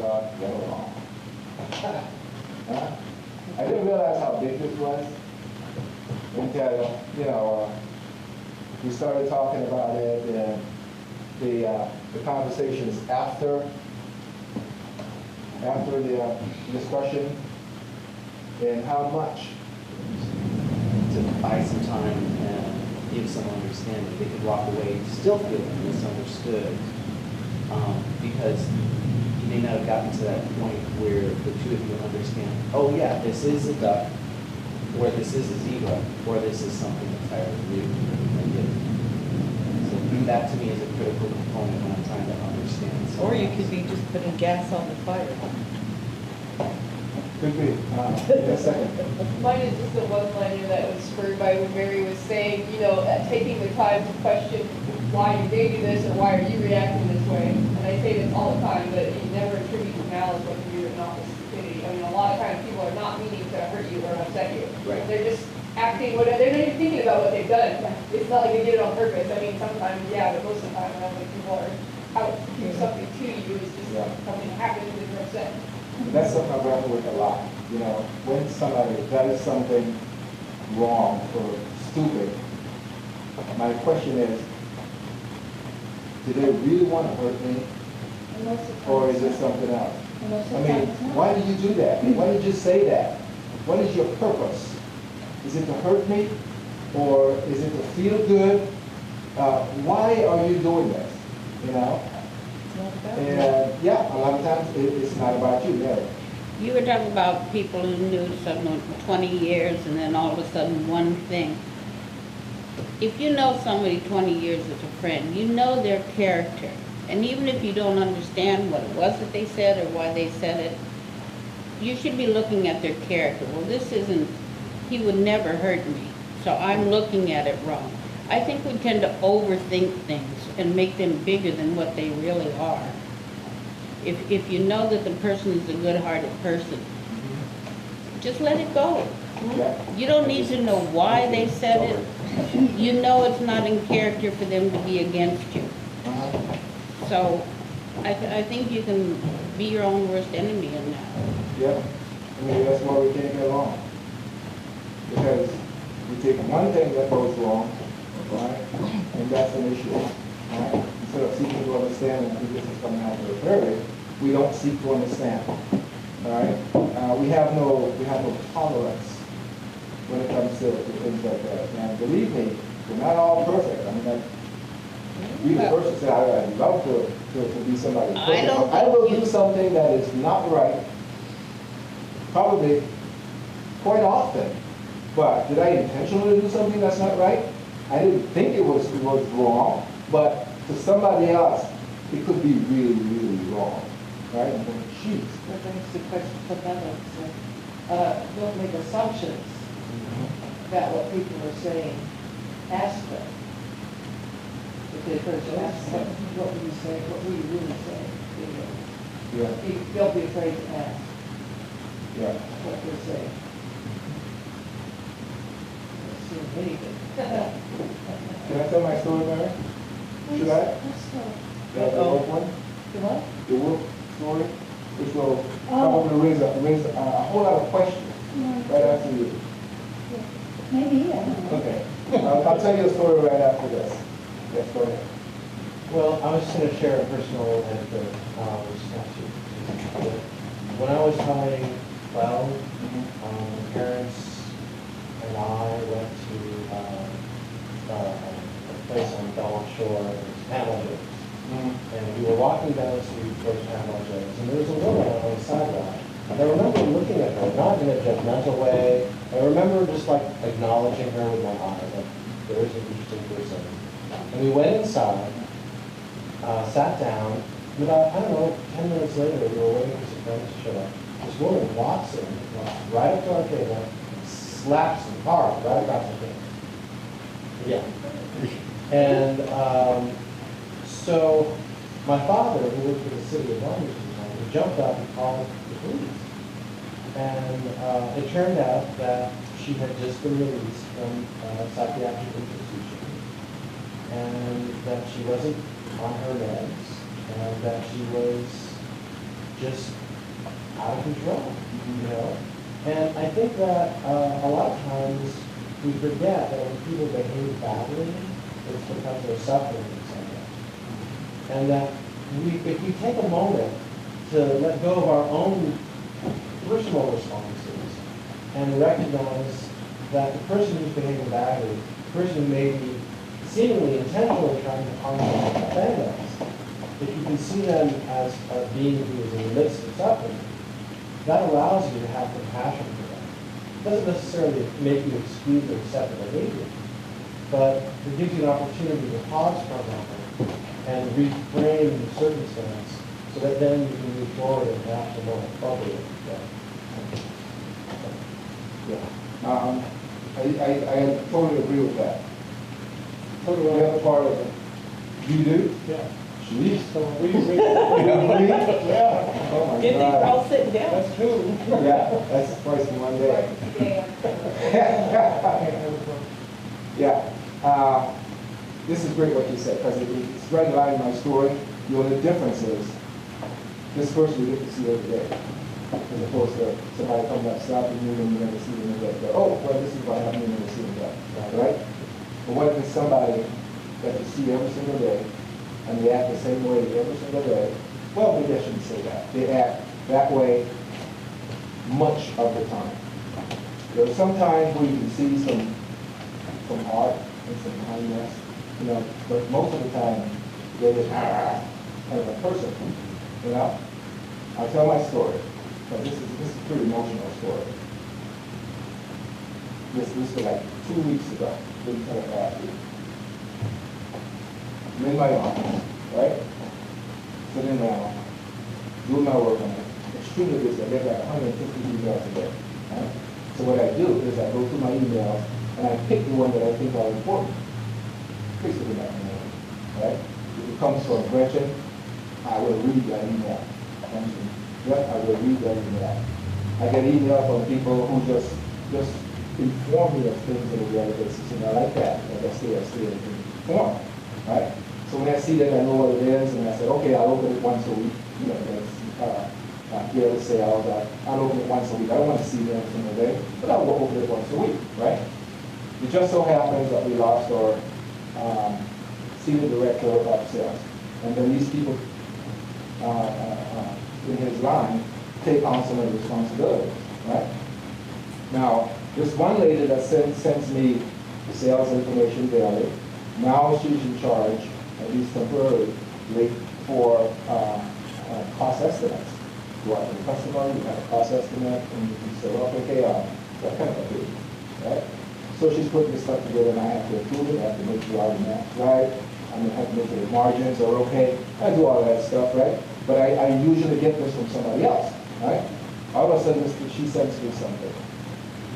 thought, you're wrong. Huh? I didn't realize how big this was until, you know, we started talking about it, and the conversations after the discussion, and how much. To buy some time and give some understanding, they could walk away still feeling misunderstood, because you may not have gotten to that point where the two of you understand, oh yeah, this is a duck, or this is a zebra, or this is something entirely new and different. So that to me is a critical component when I'm trying to understand. Or you could be just putting gas on the fire. Could be. In a second. Mine is just the one-liner that was spurred by when Mary was saying, you know, taking the time to question why did they do this or why are you reacting this way. And I say this all the time, but you never attribute to malice what you do not with stupidity. I mean, a lot of times people are not meaning to hurt you or upset you. Right. They're just acting, they're not even thinking about what they've done. It's not like they did it on purpose. I mean, sometimes, yeah, but most of the time, I don't think people are out to do something to you. It's just something happens and you're upset. And that's something I grapple with a lot. You know, when somebody does something wrong or stupid, my question is, do they really want to hurt me? Or is it something else? I mean, why did you do that? Why did you say that? What is your purpose? Is it to hurt me? Or is it to feel good? Why are you doing this? You know? And yeah, a lot of times it's not about you, Mary. You were talking about people who knew someone for 20 years and then all of a sudden one thing. If you know somebody 20 years as a friend, you know their character. And even if you don't understand what it was that they said or why they said it, you should be looking at their character. Well, this isn't, he would never hurt me, so I'm looking at it wrong. I think we tend to overthink things and make them bigger than what they really are. If you know that the person is a good-hearted person, just let it go. You don't need to know why they said it. You know it's not in character for them to be against you. So I think you can be your own worst enemy in that. Yeah, I mean, that's why we can't get along. Because you take one thing that goes wrong, right, and that's an issue, right? Instead of seeking to understand and this is coming out of the very, we don't seek to understand, all right? We have no tolerance when it comes to things like that. And believe me, we're not all perfect. I mean, we the person say, I'd love to be somebody perfect. I will do something that is not right, probably quite often. But did I intentionally do something that's not right? I didn't think it was wrong, but to somebody else, it could be really, really wrong, right? And then, geez. That begs the question for that. Don't make assumptions about what people are saying. Ask them. If they first ask them, what would you say? What would you really say? Yeah. Don't be afraid to ask Yeah. what they're saying. Assume anything. Can I tell my story, Mary? Should I? The work one? The what? The work story, which will probably raise a whole lot of questions right after you. Maybe, I don't know. Okay. I'll tell you a story right after this. Yes, go ahead. Well, I was just going to share a personal anecdote, which is not too. When I was probably 12, my parents and I went to a place on Belmont Shore, it was Panama Joe's. And we were walking down the street towards Panama Joe's, and there was a woman on the sidewalk. And I remember looking at her, not in a judgmental way. I remember just like acknowledging her with my eyes, like there is an interesting person. And we went inside, sat down, and about, I don't know, 10 minutes later, we were waiting for some friends to show up. This woman walks in, right up to our table, slaps him hard right across the table. Yeah. And so my father, who worked for the city of Long Beach at the time, he jumped up and called the police. And it turned out that she had just been released from psychiatric institution, and that she wasn't on her meds, and that she was just out of control, you know? And I think that a lot of times we forget that when people behave badly, it's because they're suffering in some way. And that if we take a moment to let go of our own personal responses and recognize that the person who's behaving badly, the person who may be seemingly intentionally trying to harm us and offend us, if you can see them as a being who is in the midst of suffering, that allows you to have compassion for them. It doesn't necessarily make you excuse or accept their behavior, but it gives you an opportunity to pause for a moment and reframe the circumstance so that then you can move forward and perhaps a more appropriate way. Yeah. I totally agree with that. The other part of it. You do? Yeah. Jeez. So we Yeah. Oh my Good thing we're God. all sitting down. That's true. Yeah, that's twice in one day. Yeah. This is great what you said, because it's right in line with my story. The only difference is this person you get to see every day, as opposed to somebody coming up stopping you and you never see them again. Oh, well, this is what happened, you never see them again, right? But what if it's somebody that you see every single day, and they act the same way every single day? Well, maybe I shouldn't say that. They act that way much of the time. There are some times where you can see some heart and some kindness, you know, but most of the time, they're just kind of a person, you know? I'll tell my story, but this is a pretty emotional story. This was like 2 weeks ago, didn't tell it last week. I'm in my office, right? Sitting down, doing my work on it. Extremely busy. I get like 150 emails a day. Right? So what I do is I go through my emails and I pick the one that I think are important. Basically my email, right? If it comes from Gretchen, I will read that email. Comes from Jeff, I will read that email. I get email from people who just inform me of things on a regular basis, and I like that. Like I stay informed, right? So when I see that, I know what it is, and I say, okay, I'll open it once a week. You know, that's daily sales. I'll open it once a week. I don't want to see it every single day, but I'll open it once a week, right? It just so happens that we lost our senior director of sales, and then these people in his line take on some of the responsibilities, right? Now, this one lady that sends me the sales information daily, now she's in charge, at least temporarily, for cost estimates. Go out to the customer, you have a cost estimate, and you can say, well, okay, what kind of a fee, right? So she's putting this stuff together, and I have to approve it, I have to make sure all the math's right, I have to make sure the margins are okay, I do all that stuff, right? But I usually get this from somebody else, right? All of a sudden, she sends me something.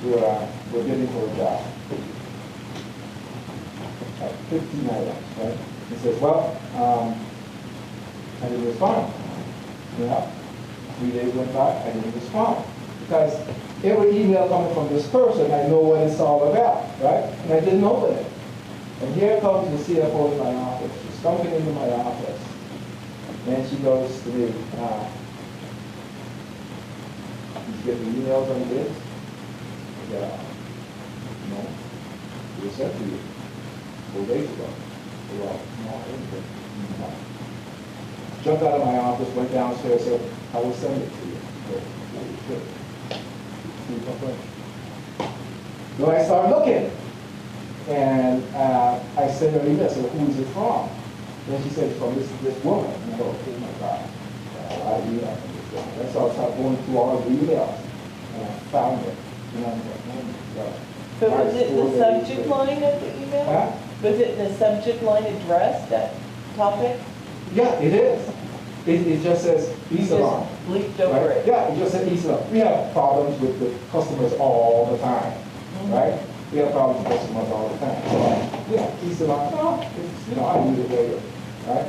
We're bidding for a job. 15 items, right? He says, well, I didn't respond. You know, 3 days went by, I didn't respond. Because every email coming from this person, I know what it's all about, right? And I didn't open it. And here comes the CFO in my office. She's coming into my office. And she goes to me, "Did you get the emails on this?" Yeah. No. It was sent to you 4 days ago. Well, no, I didn't get it. No. Jumped out of my office, went downstairs, said, I will send it to you. So I started looking. And I sent her an email, said, who is it from? Then she said, it's from this woman. And I go, oh my God. I emailed from this woman. That's how I started going through all of the emails. And I found it. And I'm like, oh my God. But was it the subject line of the email? Huh? Was it the subject line addressed, that topic? Yeah, it is. It just says e-salon. Just leafed over Right? it. Yeah, it just says e-salon. We have problems with the customers all the time, right? We have problems with customers all the time. So, yeah, e-salon, oh, you know, I use it later, right?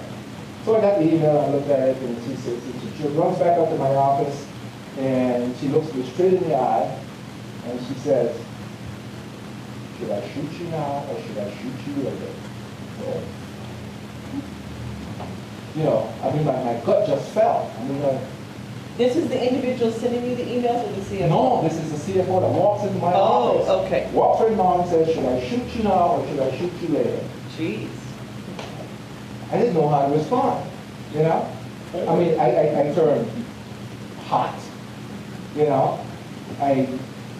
So I got the email, I looked at it, and she says, she runs back up to my office, and she looks me straight in the eye, and she says, should I shoot you now, or should I shoot you later? So, you know, I mean, my gut just fell. I mean, This is the individual sending you the emails or the CFO? No, this is the CFO that walks into my office. Oh, okay. Walks right now and says, should I shoot you now or should I shoot you later? Jeez. I didn't know how to respond, you know? I mean, I turned hot, you know? I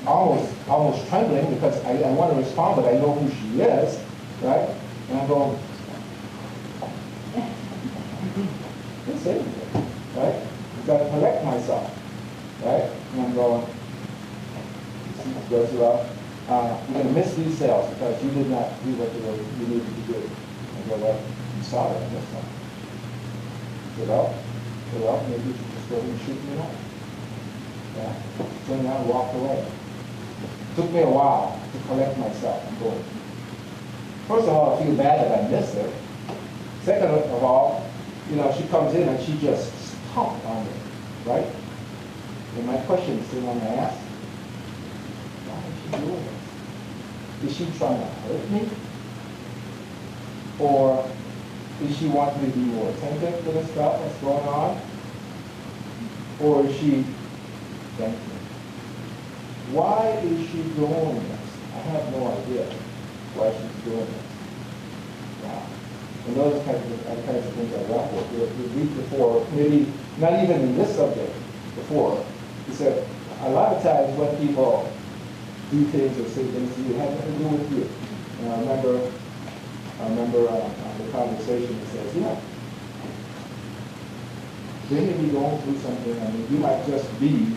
almost trembling because I want to respond, but I know who she is, right? And I'm going, didn't say anything, right? I've got to collect myself, right? And I'm going, she goes, well, you're going to miss these sales because you did not do what you needed to do. I go, well, I'm sorry, I missed them. Well, maybe you should just go ahead and shoot me out. Yeah. Turned around and walked away. Took me a while to collect myself and go. First of all, I feel bad that I missed her. Second of all, you know, she comes in and she just stomped on me, right? And my question is still on my ass. Why is she doing this? Is she trying to hurt me? Or is she wanting me to be more attentive to the stuff that's going on? Or is she thank me? Why is she doing this? I have no idea why she's doing this. Wow. And those kinds of things I grapple with. The week before, maybe not even in this subject before, he said, a lot of times when people do things or say things to you, it has nothing to do with you. And I remember the conversation that says, yeah, they may be going through something. I mean, you might just be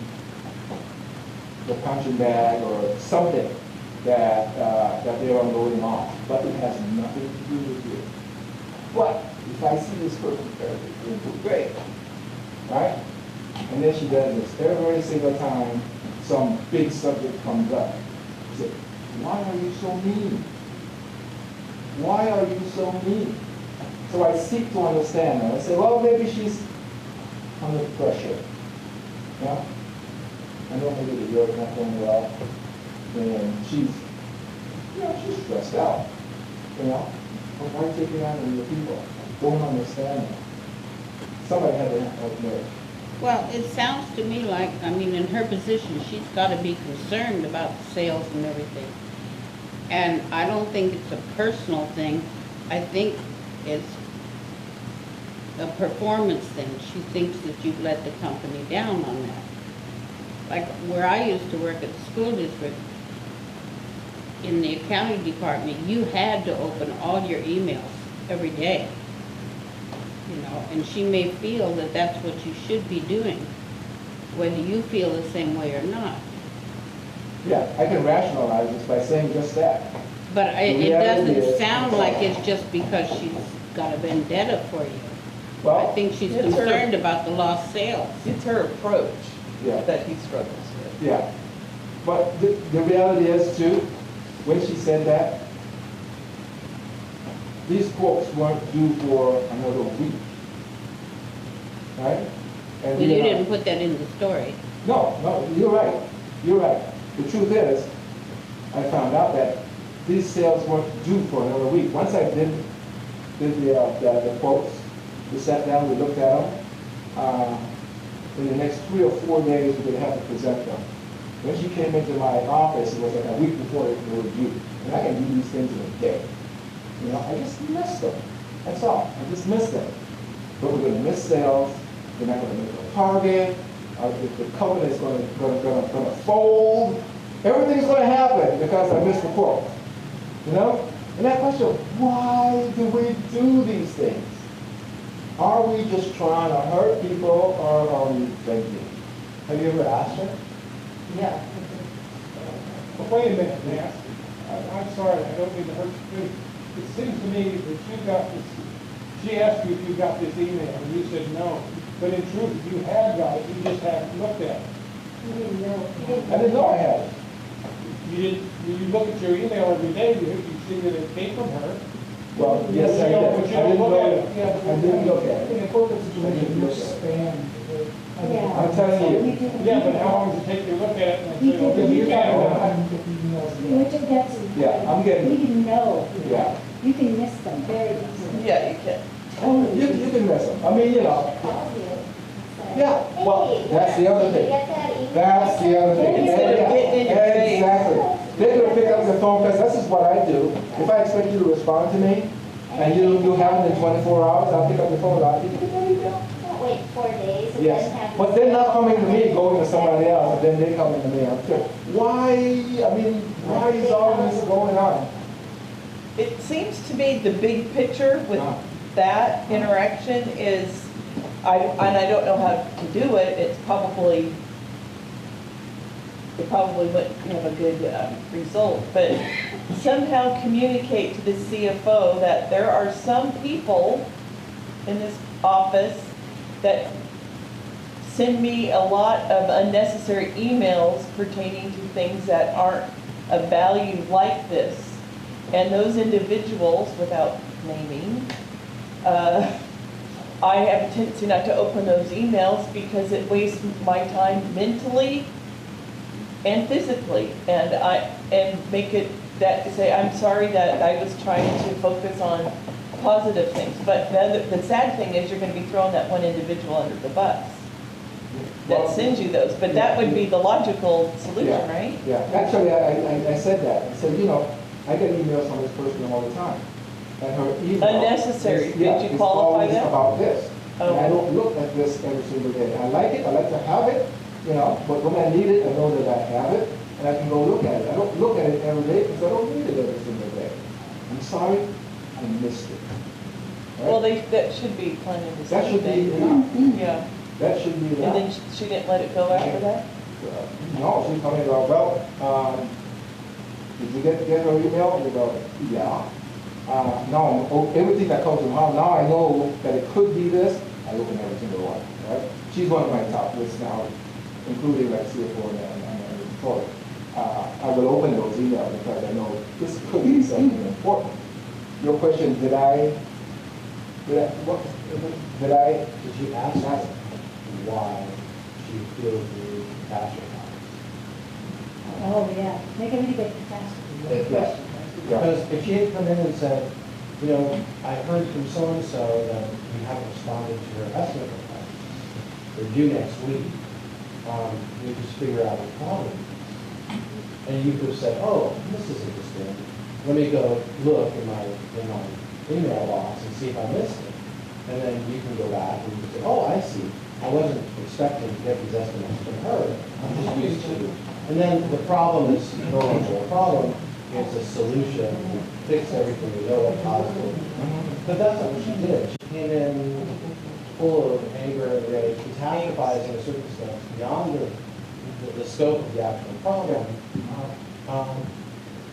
the punching bag or something that they're unloading on, but it has nothing to do with you. But if I see this person perfect, great, right? And then she does this every single time some big subject comes up. She said, why are you so mean? Why are you so mean? So I seek to understand her. I say, well, maybe she's under pressure. Yeah? I know maybe the year's not going well. And she's stressed out. You know? But why take it out on your people? Don't understand her. Somebody had to help me. Well, it sounds to me like, I mean, in her position, she's got to be concerned about sales and everything. And I don't think it's a personal thing. I think it's a performance thing. She thinks that you've let the company down on that. Like where I used to work at the school district, in the accounting department, you had to open all your emails every day. You know, and she may feel that that's what you should be doing, whether you feel the same way or not. Yeah, I can rationalize this by saying just that. But it The reality doesn't is- sound like it's just because she's got a vendetta for you. I Well, think she's It's her- concerned about the lost sales. It's her approach yeah, that he struggles with. yeah. But the reality is too, when she said that, these quotes weren't due for another week, right? And Well, you know- didn't put that in the story. No, you're right. You're right. The truth is, I found out that these sales weren't due for another week. Once I did the quotes, we sat down, we looked at them. In the next 3 or 4 days, we would have to present them. When she came into my office, it was like a week before they were due. And I can do these things in a day. You know, I just missed them. That's all. I just missed them. But we're going to miss sales. We're not going to make a target. The company is going to fold. Everything's going to happen because I missed the quote. You know? And that question, why do we do these things? Are we just trying to hurt people or are we thinking? Have you ever asked her? Yeah. But wait a minute, Matt. I'm sorry, I don't mean to hurt you. It seems to me that you got this, she asked you if you got this email, and you said no. But in truth, you had got it, you just haven't looked at it. You didn't know. I didn't know I had it. You look at your email every day, you see that it came from her. Well, yes, I did. I didn't look at it. I didn't look at In it. a corporate situation, you spam. Yeah. I'm telling you. Yeah, but how long does it take you to look at it and You say, did- okay, you you got got it? it. 150 emails a Which day. is, that's. Yeah, I'm getting- We didn't know. Yeah. You can miss them very easily. Yeah, you can. Totally. You can miss them. I mean, you know, Call you and say, Yeah, well, That's the other thing. Get that email? That's the other thing. Instead of getting in your face. Exactly. They're gonna pick up the phone, because this is what I do. If I expect you to respond to me, and you have it in 24 hours, I'll pick up the phone, did you get that email? Don't wait 4 days and then Yes, have. but they're not coming to me, going to somebody else, and then they coming to me. I'm sure. Why, I mean, why is all this going on? It seems to me the big picture with that interaction is, and I don't know how to do it, it probably wouldn't have a good result, but somehow communicate to the CFO that there are some people in this office that send me a lot of unnecessary emails pertaining to things that aren't of value like this. And those individuals, without naming, I have a tendency not to open those emails because it wastes my time mentally and physically. And make it that, say, I'm sorry that I was trying to focus on positive things. But the sad thing is you're going to be throwing that one individual under the bus that sends you those. But that would be the logical solution, right? Yeah, actually, I said that. I said, I get emails from this person all the time. And her email. Unnecessary. is- Did you qualify it's that? always about this. Oh. And I don't look at this every single day. I like it, I like to have it, but when I need it, I know that I have it, and I can go look at it. I don't look at it every day because I don't need it every single day. I'm sorry, I missed it. Right? Well, that should be planning to That should be say. enough. Yeah. That should be And enough. then she didn't let it go after that? No, she told me about, did you get her email? You go, yeah. No, everything that comes from her, now I know that it could be this, I open every single one, right? She's one of my top lists now, including like CFO and Victoria. I will open those emails because I know this could be something important. Your question, did you ask why she feels the passion? Oh, yeah, make everything get faster. Yeah. Because if she had come in and said, I heard from so-and-so that you haven't responded to her estimate request, they're due next week, we just figure out the problem. And you could have said, oh, this is interesting. Let me go look in my email box and see if I missed it. And then you can go back and you can say, oh, I see. I wasn't expecting to get these estimates from her. I'm just used to. And then the problem is no longer a problem. It's a solution. Fix everything. We know what caused it. But that's not what she did. She came in full of anger and rage, catastrophizing a circumstance beyond the scope of the actual problem,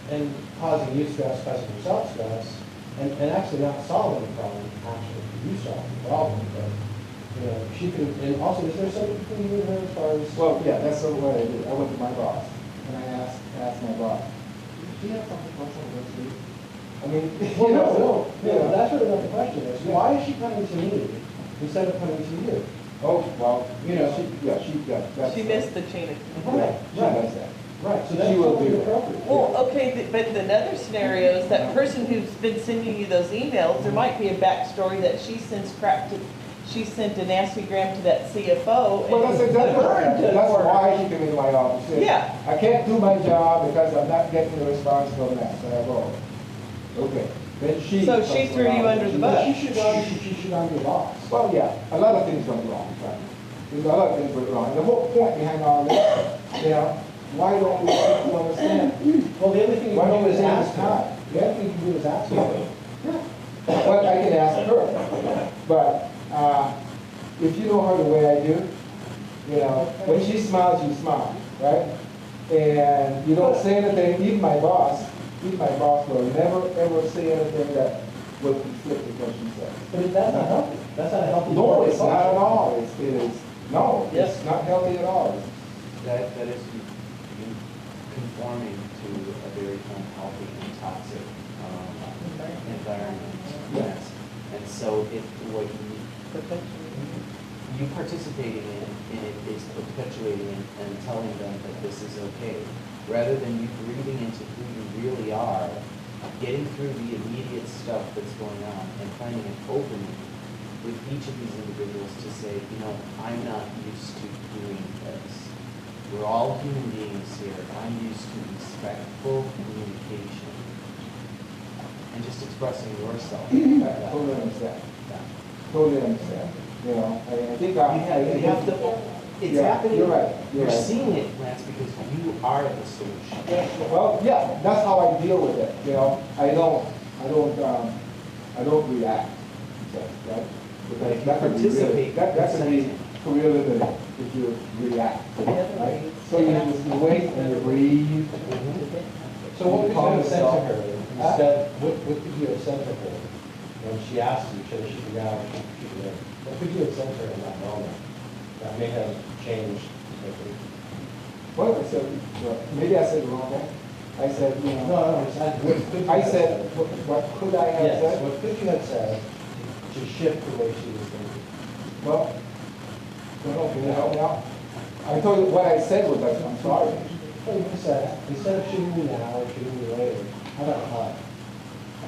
and causing you stress, causing yourself stress, and actually not solving the problem. Actually, you solve the problem. But she could. And also, is there something between you and her as far as? Well, yeah, that's what I did. I went to my boss, and I asked my boss, do you have something personal against me? I mean, No, that's really not the question. Is why is she coming to me instead of coming to you? Oh, well, that's. She missed the chain of Right, She does that. right. So that's She will totally do that. appropriate. Well, okay, but another scenario is that person who's been sending you those emails, there might be a backstory that she sends crap to, she sent a nasty gram to that CFO. Well, that's exactly burned to that's work. why she came into my office. She said, Yeah. I can't do my job because I'm not getting the response from that. So I go, okay. Then she. So she threw you under the bus. She should not be lost. Well, yeah, a lot of things went wrong. Right? There's a lot of things went wrong. And the whole point behind all this, why don't we people understand? Well, the only thing you Why can don't do we is say ask it's her. time? The only thing you can do is ask her. Well, I can ask her. But if you know her the way I do, when she smiles, you smile, right? And you don't say anything, even my boss will never ever say anything that will conflict with what she says. But that's not healthy. That's not a healthy. No, it's not at all. No, Yes. it's not healthy at all. That is conforming to a very unhealthy and toxic environment. Yes. And so what you participating in it is perpetuating and telling them that this is okay, rather than you breathing into who you really are, getting through the immediate stuff that's going on and finding an opening with each of these individuals to say, you know, I'm not used to doing this. We're all human beings here. I'm used to respectful communication and just expressing yourself. I totally understand. Totally understand. You know, I think You have to, it's Yeah, happening. you're right, you're You're right. seeing it, Lance, because you are the solution. Well, yeah, that's how I deal with it, you know, I don't react, so, right? But if you That could be really- participate, That that's could be amazing. career limiting if you react, right? So you just wait and you breathe. So what could you Calm have said to yourself. her instead, what could you have said to her when she asked you, should she be out or should she be in? What could you have said to her in that moment that may have changed? Well, I said, maybe I said the wrong thing. I said, you know. No, it's not, what could you I have said, what could I have Yes, said? what could you have said to shift the way she was thinking? Well, can you help me out? I told you, what I said was, I'm sorry. Well, you said, instead of shooting me now or shooting me later, how about a hug?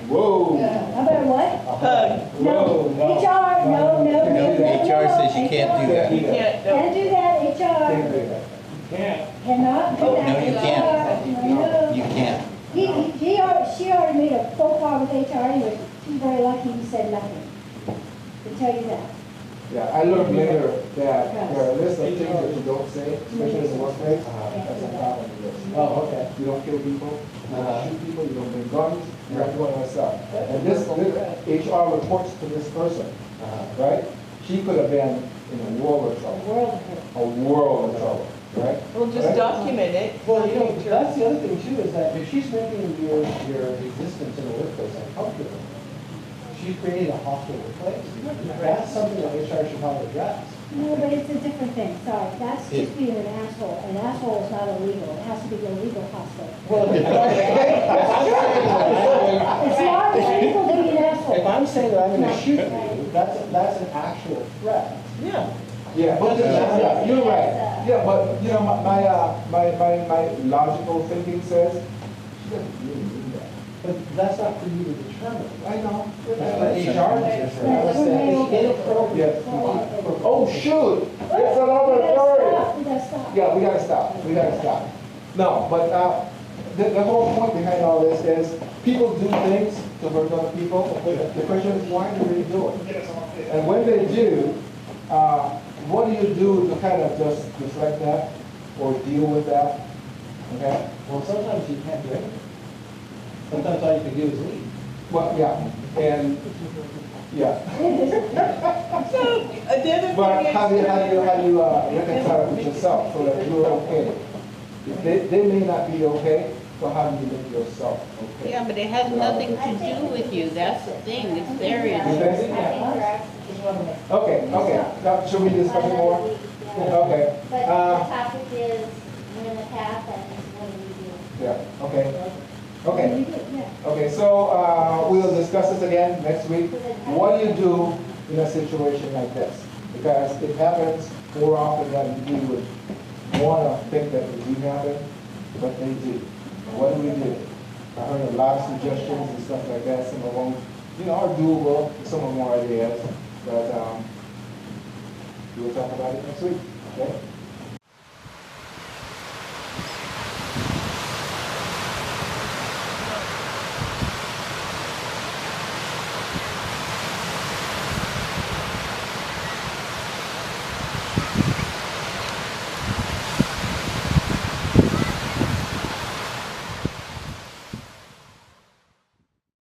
Whoa. How about what? A Hug. No, HR, no. HR says you can't do that. You can't, Can't do that, Can't do HR. that. Can't. Cannot do Oh, that. no, you can't. No. You can't. She already made a full call with HR anyway. She's very lucky he said nothing. To tell you that. Yeah, I learned later that there are a list of things that you don't say, especially in the workplace. That's a problem with this. Oh, okay. You don't kill people, you don't shoot people, you don't bring guns, you're not doing all that stuff. And this HR reports to this person, right? She could have been in a world of trouble. A world of trouble, right? Well, just Right? document it. Well, you know, that's the other thing too, is that if she's making your existence in the workplace uncomfortable, she's creating a hostile workplace, that's something that HR should probably address. No, but it's a different thing, sorry. That's just being an asshole. An asshole is not illegal. It has to be illegal hostile. Well, if It's not illegal to be an asshole. I'm saying that I'm gonna shoot you, that's an actual threat. Yeah. Yeah, but yeah, you're right. Yeah, but you know, my logical thinking says, she doesn't really mean that. But that's not for you to determine. I know. That's what HR is for. It's inappropriate. Oh, shoot, it's another story. We gotta stop. Yeah, we gotta stop. No, but the whole point behind all this is people do things to hurt other people. The question is, why do they do it? And when they do, what do you do to kind of just deflect that or deal with that? Okay? Well, sometimes you can't do anything. Sometimes all you can do is leave. Well, yeah, and, yeah. So, the other But thing how do is. you reconcile it with yourself so that you're okay? They may not be okay, so how do you make yourself okay? Yeah, but it has nothing to do with you, that's the thing, it's their You issue. think? Okay, now, should we discuss it more? Okay. But the topic is, we're in the path and what do we do? Yeah, okay. You Okay, do, yeah. okay, so we'll discuss this again next week. What do you do in a situation like this? Because it happens more often than we would want to think that it didn't happen, but they do. And what do? I heard a lot of suggestions and stuff like that. Some of them, you know, are doable, some of them are ideas, but we'll talk about it next week, okay?